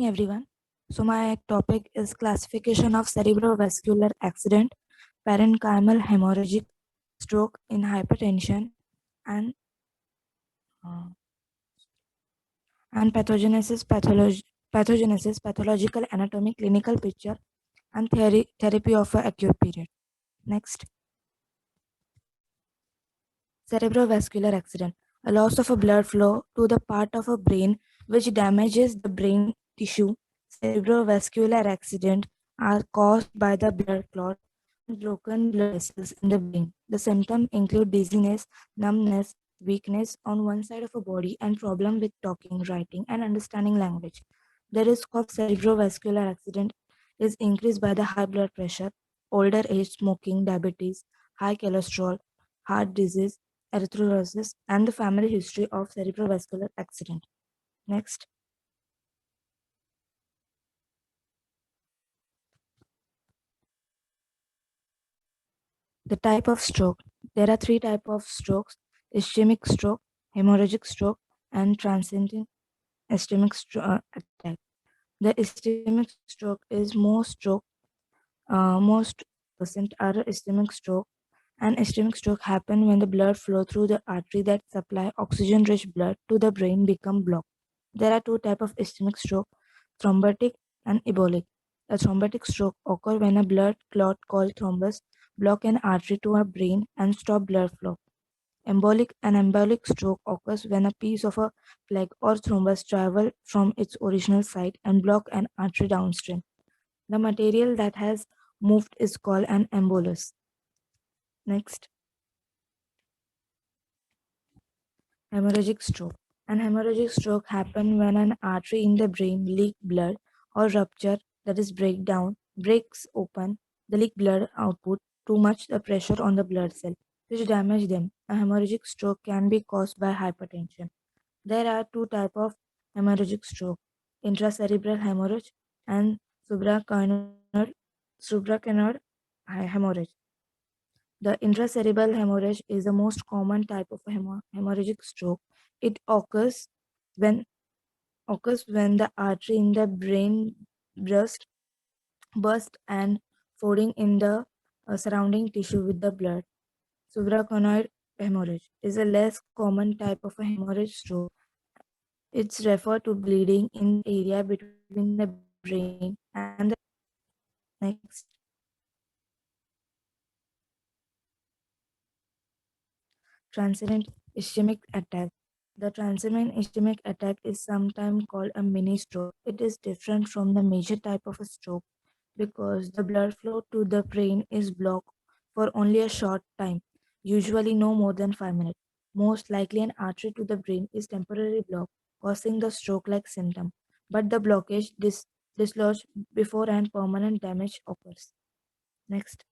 morning, everyone. So, my topic is classification of cerebrovascular accident, parenchymal hemorrhagic stroke in hypertension, and uh, pathogenesis, pathological anatomy, clinical picture, and therapy of a acute period. Next, cerebrovascular accident, a loss of a blood flow to the part of a brain which damages the brain tissue. Cerebrovascular accident are caused by the blood clot and broken blood vessels in the brain. The symptoms include dizziness, numbness, weakness on one side of a body, and problem with talking, writing, and understanding language. The risk of cerebrovascular accident is increased by the high blood pressure, older age, smoking, diabetes, high cholesterol, heart disease, arthritis, and the family history of cerebrovascular accident. Next, the type of stroke. There are three types of strokes: ischemic stroke, hemorrhagic stroke, and transient ischemic attack. The ischemic stroke is most percent are ischemic stroke. An ischemic stroke happens when the blood flow through the artery that supply oxygen-rich blood to the brain become blocked. There are two types of ischemic stroke: thrombotic and embolic. A thrombotic stroke occurs when a blood clot called thrombus block an artery to a brain and stop blood flow. An embolic stroke occurs when a piece of a plaque or thrombus travel from its original site and block an artery downstream. The material that has moved is called an embolus. Next, hemorrhagic stroke. An hemorrhagic stroke happens when an artery in the brain leaks blood or rupture, that is breakdown, breaks open the leak blood output too much the pressure on the blood cell, which damage them. A hemorrhagic stroke can be caused by hypertension. There are two types of hemorrhagic stroke: intracerebral hemorrhage and supracanal hemorrhage. The intracerebral hemorrhage is the most common type of hemorrhagic stroke. It when occurs when the artery in the brain burst and flooding in the surrounding tissue with the blood. Supraconioid hemorrhage is a less common type of a hemorrhage stroke. It's referred to bleeding in the area between the brain and the next. Transient ischemic attack. The transient ischemic attack is sometimes called a mini stroke. It is different from the major type of a stroke because the blood flow to the brain is blocked for only a short time, usually no more than 5 minutes. Most likely, an artery to the brain is temporarily blocked, causing the stroke like symptom. But the blockage dislodged before and permanent damage occurs. Next.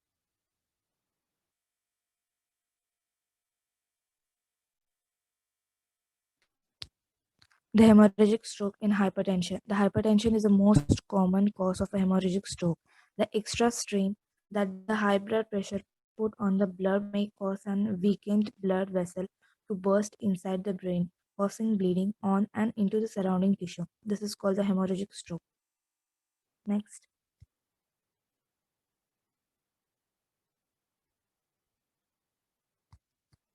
The hemorrhagic stroke in hypertension. The hypertension is the most common cause of a hemorrhagic stroke. The extra strain that the high blood pressure put on the blood may cause an weakened blood vessel to burst inside the brain, causing bleeding on and into the surrounding tissue. This is called the hemorrhagic stroke. Next.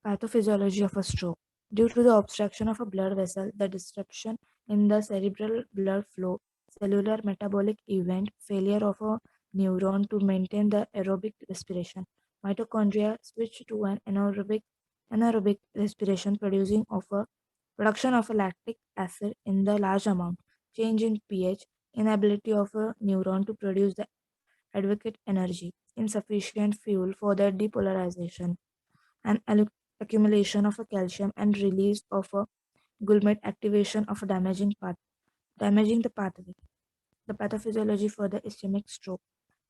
Pathophysiology of a stroke. Due to the obstruction of a blood vessel, the disruption in the cerebral blood flow, cellular metabolic event, failure of a neuron to maintain the aerobic respiration, mitochondria switch to an anaerobic respiration production of a lactic acid in the large amount, change in pH, inability of a neuron to produce the adequate energy, insufficient fuel for the depolarization, and accumulation of a calcium and release of a glutamate activation of a damaging the pathway. The pathophysiology for the ischemic stroke.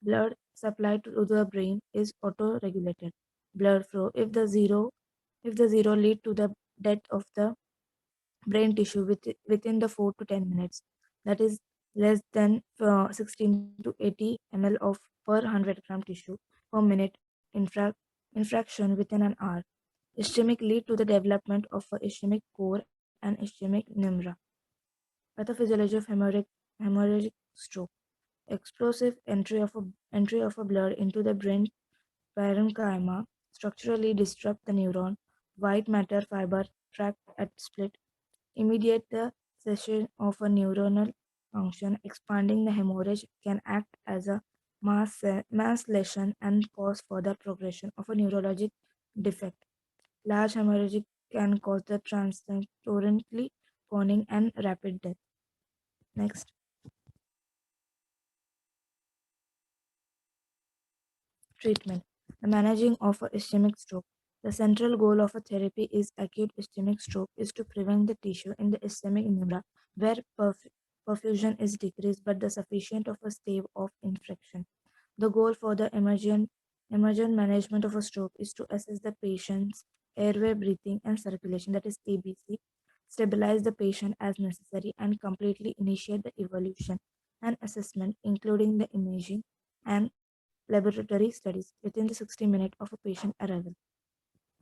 Blood supply to the brain is auto-regulated. Blood flow if the zero lead to the death of the brain tissue within the 4 to 10 minutes. That is less than 16 to 80 ml of per 100 gram tissue per minute infraction within an hour. Ischemic lead to the development of a ischemic core and ischemic pneumora. Pathophysiology of hemorrhagic hemorrhagic stroke. Explosive entry of a blood into the brain parenchyma structurally disrupt the neuron. White matter fiber tract at split. Immediate the cessation of a neuronal function. Expanding the hemorrhage can act as a mass lesion and cause further progression of a neurologic defect. Large hemorrhage can cause the transitory coning and rapid death. Next, treatment. The managing of a ischemic stroke. The central goal of a therapy is acute ischemic stroke is to prevent the tissue in the ischemic nebula where perfusion is decreased but the sufficient of a stave of infection. The goal for the emergent management of a stroke is to assess the patient's airway, breathing, and circulation, that is ABC, stabilize the patient as necessary, and completely initiate the evaluation and assessment, including the imaging and laboratory studies, within the 60 minutes of a patient arrival.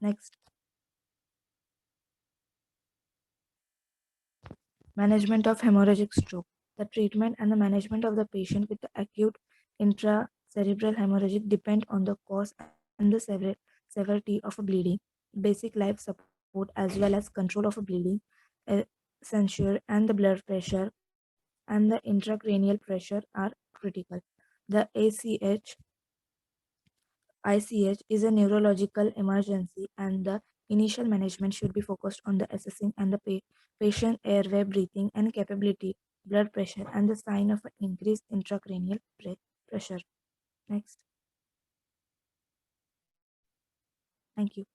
Next, management of hemorrhagic stroke. The treatment and the management of the patient with the acute intracerebral hemorrhagic depend on the cause and the severity of a bleeding. Basic life support as well as control of a bleeding, uh, censure and the blood pressure and the intracranial pressure are critical. The ICH is a neurological emergency, and the initial management should be focused on the assessing and the patient airway, breathing, and capability, blood pressure, and the sign of increased intracranial pressure. Next, thank you.